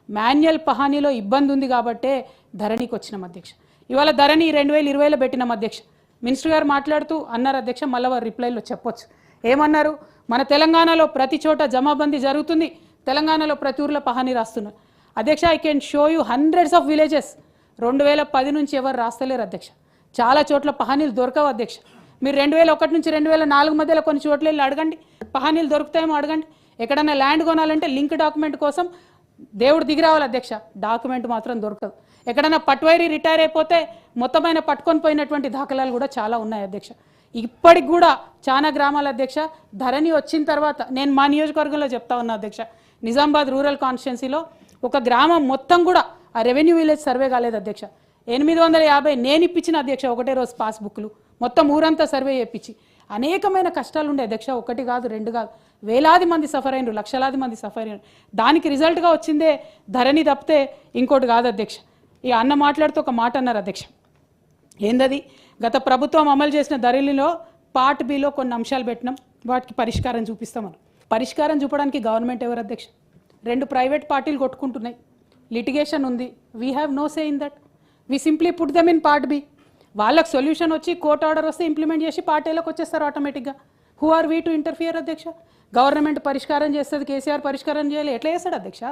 Manual పహానీలో ఇబ్బంది ఉంది కాబట్టే ధరణికి వచ్చినాం అధ్యక్ష. ఇవాళ ధరణి 2020లో పెట్టినాం అధ్యక్ష. మినిస్టర్ గారు మాట్లాడుతూ అన్నారు అధ్యక్ష, మళ్ళీ వారు రిప్లైలో చెప్పొచ్చు. ఏమన్నారు? మన తెలంగాణలో ప్రతి చోట జమాబందీ జరుగుతుంది, తెలంగాణలో ప్రతి ఊర్లో పహానీ రాస్తున్నారు అధ్యక్ష. I can show you hundreds of villages 2010 నుంచి ఎవరు రాస్తలేరు అధ్యక్ష. చాలా చోట్ల పహానీలు దొరకవు అధ్యక్ష. మీరు 2001 నుంచి 2004 మధ్యలో కొన్ని చోట్ల వెళ్ళి అడగండి, పహానీలు దొరుకుతాయేమో అడగండి. ఎక్కడన్నా ల్యాండ్ కొనాలంటే లింక్ డాక్యుమెంట్ కోసం దేవుడు దిగి రావాలి అధ్యక్ష, డాక్యుమెంట్ మాత్రం దొరకదు. ఎక్కడన్నా పట్వైరీ రిటైర్ అయిపోతే మొత్తమైన పట్టుకొని పోయినటువంటి దాఖలాలు కూడా చాలా ఉన్నాయి అధ్యక్ష. ఇప్పటికి కూడా చాలా గ్రామాల అధ్యక్ష ధరణి వచ్చిన తర్వాత, నేను మా నియోజకవర్గంలో చెప్తా ఉన్నా అధ్యక్ష, నిజామాబాద్ రూరల్ కాన్స్టిట్యున్సీలో ఒక గ్రామం మొత్తం కూడా ఆ రెవెన్యూ విలేజ్ సర్వే కాలేదు అధ్యక్ష. 850 నేను ఇప్పించిన అధ్యక్ష, ఒకటే రోజు పాస్బుక్లు మొత్తం ఊరంతా సర్వే చేయించి. అనేకమైన కష్టాలు ఉండే అధ్యక్ష, ఒకటి కాదు రెండు కాదు, వేలాది మంది సఫర్ అయినారు, లక్షలాది మంది సఫర్ అయినారు. దానికి రిజల్ట్గా వచ్చిందే ధరణి తప్పితే ఇంకోటి కాదు అధ్యక్ష. ఇక అన్న మాట్లాడుతూ ఒక మాట అన్నారు అధ్యక్ష, ఏందది? గత ప్రభుత్వం అమలు చేసిన ధరణిలో పార్ట్ బిలో కొన్ని అంశాలు పెట్టినాం, వాటికి పరిష్కారం చూపిస్తామని. పరిష్కారం చూపడానికి గవర్నమెంట్ ఎవరు అధ్యక్ష? 2 ప్రైవేట్ పార్టీలు కొట్టుకుంటున్నాయి, లిటిగేషన్ ఉంది. We have no say in that, we simply put them in part B. వాళ్ళకి సొల్యూషన్ వచ్చి కోర్ట్ ఆర్డర్ వస్తే ఇంప్లిమెంట్ చేసి పార్టీలోకి వచ్చేస్తారు ఆటోమేటిక్గా. Who are we to interfere అధ్యక్ష? గవర్నమెంట్ పరిష్కారం చేస్తుంది, కేసీఆర్ పరిష్కారం చేయాలి, ఎట్లా చేస్తాడు అధ్యక్ష?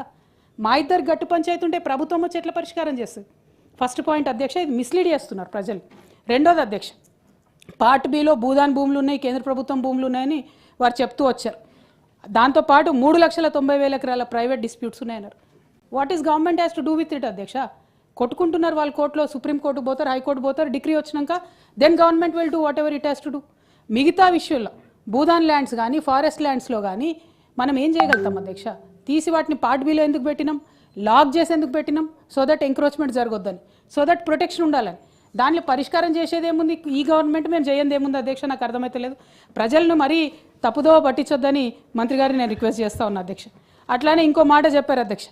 మా ఇద్దరు గట్టు పంచాయతీ ఉంటే ప్రభుత్వం వచ్చి ఎట్లా పరిష్కారం చేస్తుంది? ఫస్ట్ పాయింట్ అధ్యక్ష, ఇది మిస్లీడ్ చేస్తున్నారు ప్రజలు. రెండోది అధ్యక్ష, పార్ట్ బిలో భూదాన్ భూములు ఉన్నాయి, కేంద్ర ప్రభుత్వం భూములు ఉన్నాయని వారు చెప్తూ వచ్చారు. దాంతోపాటు 3,90,000 ఎకరాల ప్రైవేట్ డిస్ప్యూట్స్ ఉన్నాయన్నారు. What is government has to do with it అధ్యక్ష? కొట్టుకుంటున్నారు వాళ్ళు, కోర్టులో సుప్రీంకోర్టు పోతారు, హైకోర్టు పోతారు, డిగ్రీ వచ్చినాక then government will do whatever it has to do. మిగతా విషయంలో భూదాన్ ల్యాండ్స్ కానీ ఫారెస్ట్ ల్యాండ్స్లో కానీ మనం ఏం చేయగలుగుతాం అధ్యక్ష? తీసి వాటిని పార్ట్ బిలో ఎందుకు పెట్టినాం? లాక్ చేసి ఎందుకు పెట్టినాం? సో దట్ ఎంక్రోచ్మెంట్ జరగొద్దని, సో దట్ ప్రొటెక్షన్ ఉండాలని. దానిలో పరిష్కారం చేసేది ఏముంది? ఈ గవర్నమెంట్ మేము చేయంది ఏముంది అధ్యక్ష? నాకు అర్థమైతే లేదు. ప్రజలను మరీ తప్పుదో పట్టించొద్దని మంత్రి గారిని నేను రిక్వెస్ట్ చేస్తా ఉన్నా అధ్యక్ష. అట్లానే ఇంకో మాట చెప్పారు అధ్యక్ష,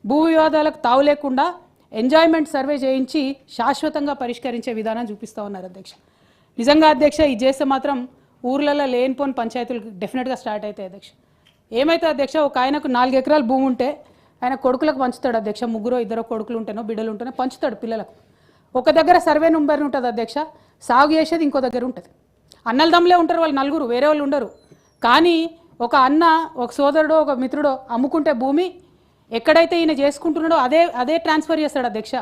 భూ వివాదాలకు తావు లేకుండా ఎంజాయ్మెంట్ సర్వే చేయించి శాశ్వతంగా పరిష్కరించే విధానం చూపిస్తూ ఉన్నారు అధ్యక్ష. నిజంగా అధ్యక్ష ఇది చేస్తే మాత్రం ఊర్లలో లేనిపోని పంచాయతీలు డెఫినెట్గా స్టార్ట్ అవుతాయి అధ్యక్ష. ఏమైతే అధ్యక్ష, ఒక ఆయనకు 4 ఎకరాల భూమి ఉంటే ఆయన కొడుకులకు పంచుతాడు అధ్యక్ష. 3-2 కొడుకులు ఉంటేనో బిడ్డలు ఉంటేనో పంచుతాడు పిల్లలకు. ఒక దగ్గర సర్వే నెంబర్ ఉంటుంది అధ్యక్ష, సాగు చేసేది ఇంకో దగ్గర ఉంటుంది. అన్నల దమ్ములే ఉంటారు వాళ్ళు, నలుగురు, వేరే వాళ్ళు ఉండరు. కానీ ఒక అన్న, ఒక సోదరుడో ఒక మిత్రుడో అమ్ముకుంటే భూమి ఎక్కడైతే ఈయన చేసుకుంటున్నాడో అదే ట్రాన్స్ఫర్ చేస్తాడు అధ్యక్ష.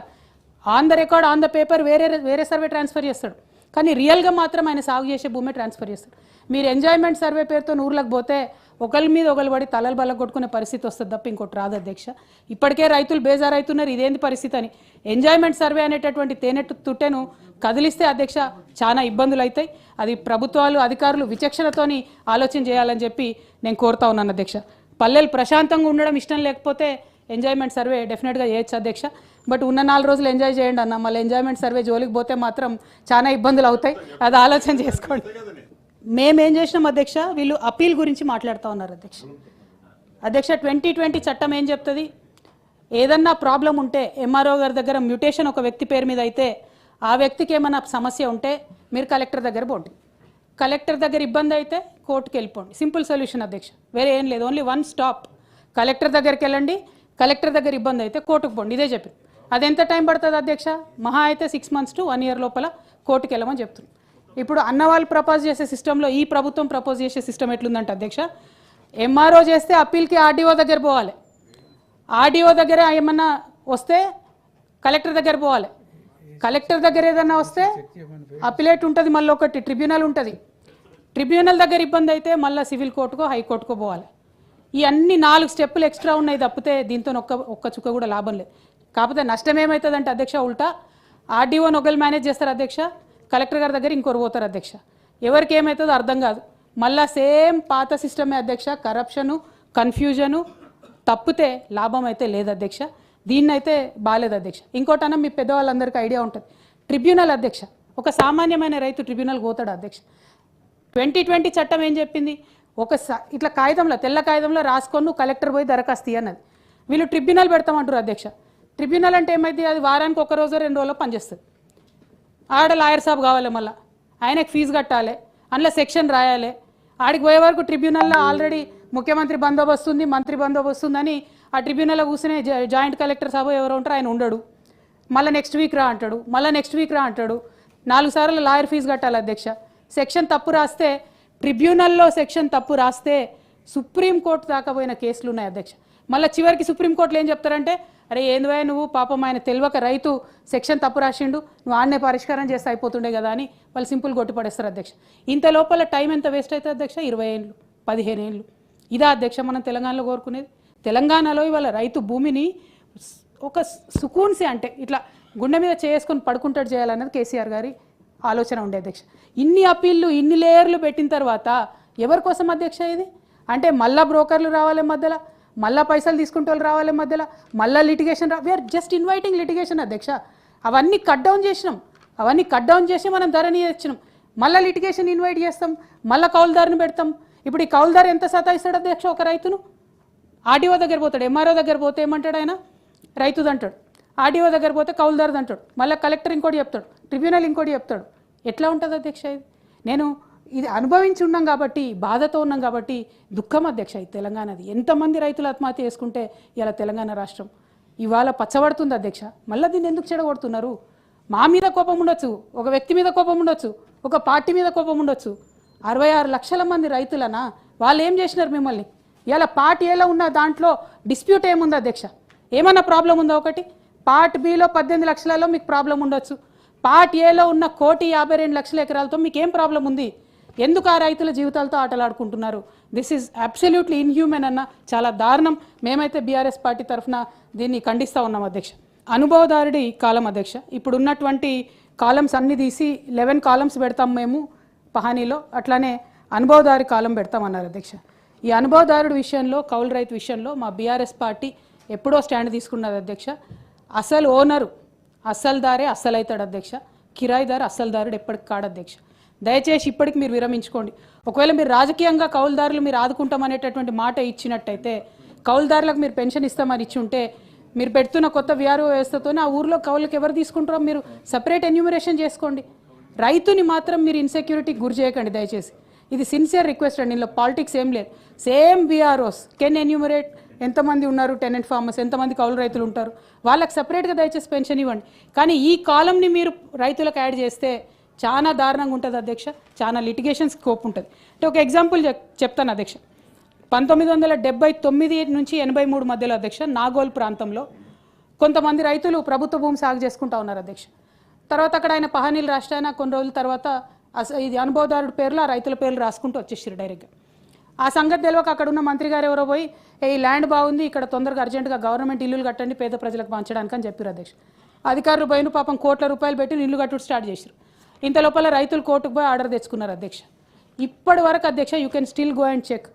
On the record, on the paper వేరే సర్వే ట్రాన్స్ఫర్ చేస్తాడు, కానీ రియల్గా మాత్రం ఆయన సాగు చేసే భూమే ట్రాన్స్ఫర్ చేస్తాడు. మీరు ఎంజాయ్మెంట్ సర్వే పేరుతో ఊర్లకు పోతే ఒకరి మీద ఒకరు పడి తలలు బల్ల కొట్టుకునే పరిస్థితి వస్తుంది తప్ప ఇంకోటి రాదు అధ్యక్ష. ఇప్పటికే రైతులు బేజారైతున్నారు, ఇదేంది పరిస్థితి అని. ఎంజాయ్మెంట్ సర్వే అనేటటువంటి తేనెట్టు తుట్టెను కదిలిస్తే అధ్యక్ష చాలా ఇబ్బందులు అవుతాయి. అది ప్రభుత్వాలు, అధికారులు విచక్షణతోని ఆలోచన చేయాలని చెప్పి నేను కోరుతా ఉన్నాను అధ్యక్ష. పల్లెలు ప్రశాంతంగా ఉండడం ఇష్టం లేకపోతే ఎంజాయ్మెంట్ సర్వే డెఫినెట్గా చేయొచ్చు అధ్యక్ష. బట్ ఉన్న 4 రోజులు ఎంజాయ్ చేయండి అన్న, మళ్ళీ ఎంజాయ్మెంట్ సర్వే జోలికి పోతే మాత్రం చాలా ఇబ్బందులు అవుతాయి, అది ఆలోచన చేసుకోండి. మేమేం చేసినాం అధ్యక్ష, వీళ్ళు అప్పీల్ గురించి మాట్లాడుతూ ఉన్నారు అధ్యక్ష. 2020 చట్టం ఏం చెప్తుంది? ఏదన్నా ప్రాబ్లం ఉంటే ఎంఆర్ఓ గారి దగ్గర మ్యూటేషన్ ఒక వ్యక్తి పేరు మీద అయితే ఆ వ్యక్తికి ఏమైనా సమస్య ఉంటే మీరు కలెక్టర్ దగ్గర పోండి, కలెక్టర్ దగ్గర ఇబ్బంది అయితే కోర్టుకి వెళ్ళిపోండి. సింపుల్ సొల్యూషన్ అధ్యక్ష, వేరే ఏం లేదు. ఓన్లీ 1 స్టాప్, కలెక్టర్ దగ్గరికి వెళ్ళండి, కలెక్టర్ దగ్గర ఇబ్బంది అయితే కోర్టుకు పోండి, ఇదే చెప్పి. అది ఎంత టైం పడుతుంది అధ్యక్ష? మహా అయితే 6 months to 1 year లోపల కోర్టుకి వెళ్ళమని చెప్తున్నాం. ఇప్పుడు అన్నవాళ్ళు ప్రపోజ్ చేసే సిస్టంలో ఈ ప్రభుత్వం ప్రపోజ్ చేసే సిస్టమ్ ఎట్లుందంటే అధ్యక్ష, ఎంఆర్ఓ చేస్తే అప్పీల్కి ఆర్డీఓ దగ్గర పోవాలి, ఆర్డీఓ దగ్గర ఏమన్నా వస్తే కలెక్టర్ దగ్గర పోవాలి, కలెక్టర్ దగ్గర ఏదన్నా వస్తే అపిలేట్ ఉంటుంది, మళ్ళీ ఒకటి ట్రిబ్యునల్ ఉంటుంది, ట్రిబ్యునల్ దగ్గర ఇబ్బంది అయితే మళ్ళీ సివిల్ కోర్టుకో హైకోర్టుకో పోవాలి. ఈ అన్ని 4 స్టెప్పులు ఎక్స్ట్రా ఉన్నాయి తప్పితే దీంతో ఒక్క చుక్క కూడా లాభం లేదు. కాకపోతే నష్టం ఏమవుతుందంటే అధ్యక్ష, ఉల్టా ఆర్డీఓని ఒకరు మేనేజ్ చేస్తారు అధ్యక్ష, కలెక్టర్ గారి దగ్గర ఇంకొరు పోతారు అధ్యక్ష. ఎవరికి ఏమవుతుందో అర్థం కాదు, మళ్ళీ సేమ్ పాత సిస్టమే అధ్యక్ష. కరప్షను, కన్ఫ్యూజను తప్పితే లాభం అయితే లేదు అధ్యక్ష. దీన్నైతే బాగాలేదు అధ్యక్ష. ఇంకోటన్నా మీ పెద్దవాళ్ళందరికీ ఐడియా ఉంటుంది, ట్రిబ్యునల్ అధ్యక్ష, ఒక సామాన్యమైన రైతు ట్రిబ్యునల్ పోతాడు అధ్యక్ష. 2020 చట్టం ఏం చెప్పింది? ఇట్లా కాగితంలో, తెల్ల కాగితంలో రాసుకొని కలెక్టర్ పోయి దరఖాస్తు అన్నది. వీళ్ళు ట్రిబ్యునల్ పెడతామంటారు అధ్యక్ష. ట్రిబ్యునల్ అంటే ఏమైంది? అది వారానికి 1 రోజు 2 రోజులు పనిచేస్తుంది. ఆడ లాయర్ సాబ్ కావాలి, మళ్ళీ ఆయనకు ఫీజు కట్టాలి, అందులో సెక్షన్ రాయాలి. ఆడికి పోయే వరకు ట్రిబ్యునల్లో ఆల్రెడీ ముఖ్యమంత్రి బందోబస్తు ఉంది, మంత్రి బందోబస్తు ఉందని ఆ ట్రిబ్యునల్లో కూర్చునే జాయింట్ కలెక్టర్ సభ ఎవరు ఉంటారు, ఆయన ఉండడు. మళ్ళీ నెక్స్ట్ వీక్ రా అంటాడు, మళ్ళీ నెక్స్ట్ వీక్ రా అంటాడు. 4 సార్లు లాయర్ ఫీజు కట్టాలి అధ్యక్ష. సెక్షన్ తప్పు రాస్తే, ట్రిబ్యునల్లో సెక్షన్ తప్పు రాస్తే సుప్రీంకోర్టు దాకా పోయిన కేసులు ఉన్నాయి అధ్యక్ష. మళ్ళీ చివరికి సుప్రీంకోర్టులో ఏం చెప్తారంటే, అరే ఏందివా నువ్వు, పాపం ఆయన తెలియక రైతు సెక్షన్ తప్పు రాసిండు, నువ్వు ఆడనే పరిష్కారం చేస్తే అయిపోతుండే కదా అని వాళ్ళు సింపుల్ కొట్టిపడేస్తారు అధ్యక్ష. ఇంత లోపల టైం ఎంత వేస్ట్ అవుతుంది అధ్యక్ష? 20 ఏళ్ళు 15 ఏళ్ళు. ఇదా అధ్యక్ష మనం తెలంగాణలో కోరుకునేది? తెలంగాణలో ఇవాళ రైతు భూమిని ఒక సుకూన్సి అంటే ఇట్లా గుండె మీద చేసుకొని పడుకుంటాడు చేయాలన్నది కేసీఆర్ గారి ఆలోచన ఉండే అధ్యక్ష. ఇన్ని అప్పీళ్ళు, ఇన్ని లేయర్లు పెట్టిన తర్వాత ఎవరి కోసం అధ్యక్ష ఇది? అంటే మళ్ళా బ్రోకర్లు రావాలి మధ్యలో, మళ్ళీ పైసలు తీసుకుంటే వాళ్ళు రావాలి మధ్యలో, మళ్ళీ litigation we are just inviting litigation అధ్యక్ష. అవన్నీ కట్ డౌన్ చేసినాం, అవన్నీ కట్ డౌన్ చేసి మనం ధరణి తెచ్చినాం. మళ్ళీ లిటిగేషన్ ఇన్వైట్ చేస్తాం, మళ్ళీ కౌలుదారుని పెడతాం. ఇప్పుడు ఈ కౌలుదారు ఎంత సతాయిస్తాడు అధ్యక్ష ఒక రైతును? ఆర్టీఓ దగ్గర పోతాడు, ఎంఆర్ఓ దగ్గర పోతే ఏమంటాడు ఆయన? రైతుది అంటాడు. ఆర్టీఓ దగ్గర పోతే కౌలుదారుది అంటాడు, మళ్ళీ కలెక్టర్ ఇంకోటి చెప్తాడు, ట్రిబ్యునల్ ఇంకోటి చెప్తాడు. ఎట్లా ఉంటుంది అధ్యక్ష ఇది? నేను ఇది అనుభవించి ఉన్నాం కాబట్టి, బాధతో ఉన్నాం కాబట్టి దుఃఖం అధ్యక్ష. ఇది తెలంగాణది. ఎంతమంది రైతులు ఆత్మహత్య చేసుకుంటే ఇలా తెలంగాణ రాష్ట్రం ఇవాళ పచ్చబడుతుంది అధ్యక్ష. మళ్ళీ దీన్ని ఎందుకు చెడగొడుతున్నారు? మా మీద కోపం ఉండొచ్చు, ఒక వ్యక్తి మీద కోపం ఉండొచ్చు, ఒక పార్టీ మీద కోపం ఉండొచ్చు. 66 లక్షల మంది రైతులనా? వాళ్ళు ఏం చేసినారు మిమ్మల్ని? ఇలా పార్ట్ ఏలో ఉన్న దాంట్లో డిస్ప్యూట్ ఏముంది అధ్యక్ష? ఏమన్నా ప్రాబ్లం ఉందా? ఒకటి పార్ట్ బిలో 18 లక్షలలో మీకు ప్రాబ్లం ఉండొచ్చు, పార్ట్ ఏలో ఉన్న 1,52,00,000 ఎకరాలతో మీకు ఏం ప్రాబ్లం ఉంది? ఎందుకు ఆ రైతుల జీవితాలతో ఆటలాడుకుంటున్నారు? దిస్ ఈజ్ అబ్సల్యూట్లీ ఇన్హ్యూమన్ అన్న, చాలా దారుణం. మేమైతే బీఆర్ఎస్ పార్టీ తరఫున దీన్ని ఖండిస్తూ ఉన్నాం అధ్యక్ష. అనుభవదారుడి కాలం అధ్యక్ష. ఇప్పుడు ఉన్నటువంటి కాలమ్స్ అన్ని తీసి 11 కాలమ్స్ పెడతాం మేము పహానీలో, అట్లానే అనుభవదారి కాలం పెడతామన్నారు అధ్యక్ష. ఈ అనుభవదారుడి విషయంలో, కౌలు రైతు విషయంలో మా బీఆర్ఎస్ పార్టీ ఎప్పుడో స్టాండ్ తీసుకున్నది అధ్యక్ష. అసలు ఓనరు అస్సలుదారే అస్సలవుతాడు అధ్యక్ష, కిరాయిదారు అస్సలుదారుడు ఎప్పటికి కాడు అధ్యక్ష. దయచేసి ఇప్పటికి మీరు విరమించుకోండి. ఒకవేళ మీరు రాజకీయంగా కౌలుదారులు మీరు ఆదుకుంటామనేటటువంటి మాట ఇచ్చినట్టయితే, కౌలుదారులకు మీరు పెన్షన్ ఇస్తామని ఇచ్చి ఉంటే, మీరు పెడుతున్న కొత్త విఆర్ఓ వ్యవస్థతోనే ఆ ఊర్లో కౌలుకి ఎవరు తీసుకుంటారో మీరు సపరేట్ ఎన్యూమరేషన్ చేసుకోండి. రైతుని మాత్రం మీరు ఇన్సెక్యూరిటీకి గురి చేయకండి దయచేసి. ఇది సిన్సియర్ రిక్వెస్ట్ అండి, ఇందులో పాలిటిక్స్ ఏం లేదు. సేమ్ బీఆర్ఓస్ కెన్ ఎన్యూమరేట్ ఎంతమంది ఉన్నారు, టెనెంట్ ఫార్మర్స్ ఎంతమంది కౌలు రైతులు ఉంటారు, వాళ్ళకి సపరేట్గా దయచేసి పెన్షన్ ఇవ్వండి. కానీ ఈ కాలంని మీరు రైతులకు యాడ్ చేస్తే చాలా దారుణంగా ఉంటుంది అధ్యక్ష, చాలా లిటిగేషన్ స్కోప్ ఉంటుంది. అంటే ఒక ఎగ్జాంపుల్ చెప్తాను అధ్యక్ష. 1979 నుంచి 83 మధ్యలో అధ్యక్ష నాగోల్ ప్రాంతంలో కొంతమంది రైతులు ప్రభుత్వ భూమి సాగు చేసుకుంటా ఉన్నారు అధ్యక్ష. తర్వాత అక్కడ ఆయన పహానీలు రాష్ట్రాయన కొన్ని రోజుల తర్వాత ఇది అనుభవదారుడి పేర్లు ఆ రైతుల పేర్లు రాసుకుంటూ వచ్చేసారు డైరెక్ట్గా. ఆ సంగతి తెలియక అక్కడ ఉన్న మంత్రి గారు ఎవరో పోయి, ఈ ల్యాండ్ బాగుంది, ఇక్కడ తొందరగా అర్జెంటుగా గవర్నమెంట్ ఇల్లులు కట్టండి పేద ప్రజలకు పంచడానికి అని చెప్పారు అధ్యక్ష. అధికారులు పోయిన పాపం కోట్ల రూపాయలు పెట్టి ఇల్లు కట్టుడు స్టార్ట్ చేశారు. ఇంత లోపల రైతులు కోర్టుకు పోయి ఆర్డర్ తెచ్చుకున్నారు అధ్యక్ష. ఇప్పటి వరకు అధ్యక్ష you can still go and check,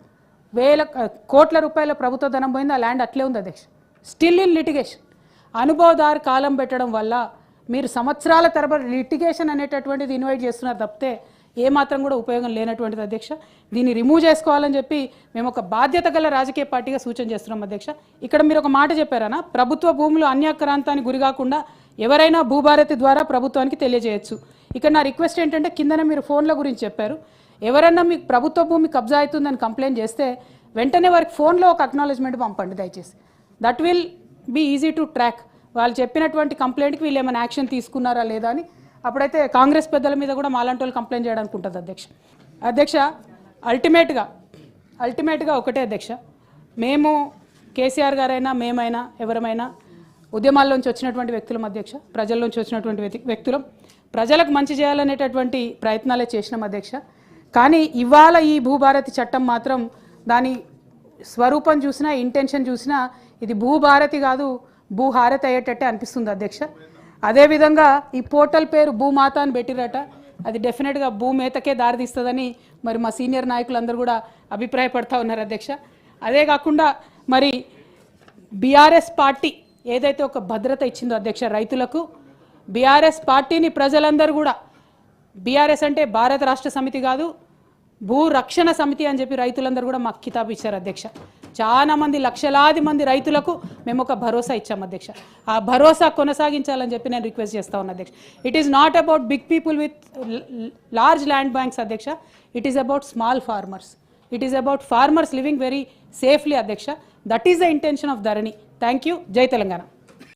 కోట్ల రూపాయల ప్రభుత్వ ధనం పోయింది, ఆ ల్యాండ్ అట్లే ఉంది అధ్యక్ష, స్టిల్ ఇన్ లిటిగేషన్. అనుభవదారు కాలం పెట్టడం వల్ల మీరు సంవత్సరాల తరబడి లిటిగేషన్ అనేటటువంటిది ఇన్వైట్ చేస్తున్నారు తప్పితే ఏమాత్రం కూడా ఉపయోగం లేనటువంటిది అధ్యక్ష. దీన్ని రిమూవ్ చేసుకోవాలని చెప్పి మేము ఒక బాధ్యత గల రాజకీయ పార్టీగా సూచన చేస్తున్నాం అధ్యక్ష. ఇక్కడ మీరు ఒక మాట చెప్పారనా, ప్రభుత్వ భూములు అన్యాక్రాంతానికి గురి కాకుండా ఎవరైనా భూభారతి ద్వారా ప్రభుత్వానికి తెలియజేయచ్చు. ఇక్కడ నా రిక్వెస్ట్ ఏంటంటే, కిందన మీరు ఫోన్ల గురించి చెప్పారు, ఎవరన్నా మీకు ప్రభుత్వ భూమి కబ్జా అవుతుందని కంప్లైంట్ చేస్తే వెంటనే వారికి ఫోన్లో ఒక అక్నాలెడ్జ్మెంట్ పంపండి దయచేసి. That will be easy to track. వాళ్ళు చెప్పినటువంటి కంప్లైంట్కి వీళ్ళు ఏమైనా యాక్షన్ తీసుకున్నారా లేదా అని. అప్పుడైతే కాంగ్రెస్ పెద్దల మీద కూడా మాలాంటి వాళ్ళు కంప్లైంట్ చేయడానికి ఉంటుంది అధ్యక్ష. అల్టిమేట్గా ఒకటే అధ్యక్ష, మేము కేసీఆర్ గారైనా మేమైనా ఎవరమైనా ఉద్యమాల్లోంచి వచ్చినటువంటి వ్యక్తులం అధ్యక్ష, ప్రజల్లోంచి వచ్చినటువంటి వ్యక్తులం, ప్రజలకు మంచి చేయాలనేటటువంటి ప్రయత్నాలే చేసినాం అధ్యక్ష. కానీ ఇవాళ ఈ భూభారతి చట్టం మాత్రం దాని స్వరూపం చూసినా, ఇంటెన్షన్ చూసినా ఇది భూభారతి కాదు, భూహారతి అయ్యేటట్టే అనిపిస్తుంది అధ్యక్ష. అదేవిధంగా ఈ పోర్టల్ పేరు భూమాత అని పెట్టిరట, అది డెఫినెట్గా భూమేతకే దారితీస్తుందని మరి మా సీనియర్ నాయకులందరూ కూడా అభిప్రాయపడతా ఉన్నారు అధ్యక్ష. అదే కాకుండా మరి బీఆర్ఎస్ పార్టీ ఏదైతే ఒక భద్రత ఇచ్చిందో అధ్యక్ష రైతులకు, బీఆర్ఎస్ పార్టీని ప్రజలందరూ కూడా, బీఆర్ఎస్ అంటే భారత రాష్ట్ర సమితి కాదు, భూ రక్షణ సమితి అని చెప్పి రైతులందరూ కూడా మాకు కితాబు ఇచ్చారు అధ్యక్ష. చాలా మంది, లక్షలాది మంది రైతులకు మేము ఒక భరోసా ఇచ్చాం అధ్యక్ష. ఆ భరోసా కొనసాగించాలని చెప్పి నేను రిక్వెస్ట్ చేస్తా ఉన్నా అధ్యక్ష. It is not about big people with large land banks అధ్యక్ష, it is about small farmers, it is about farmers living very safely అధ్యక్ష. That is the intention of Dharani. Thank you. Jai Telangana.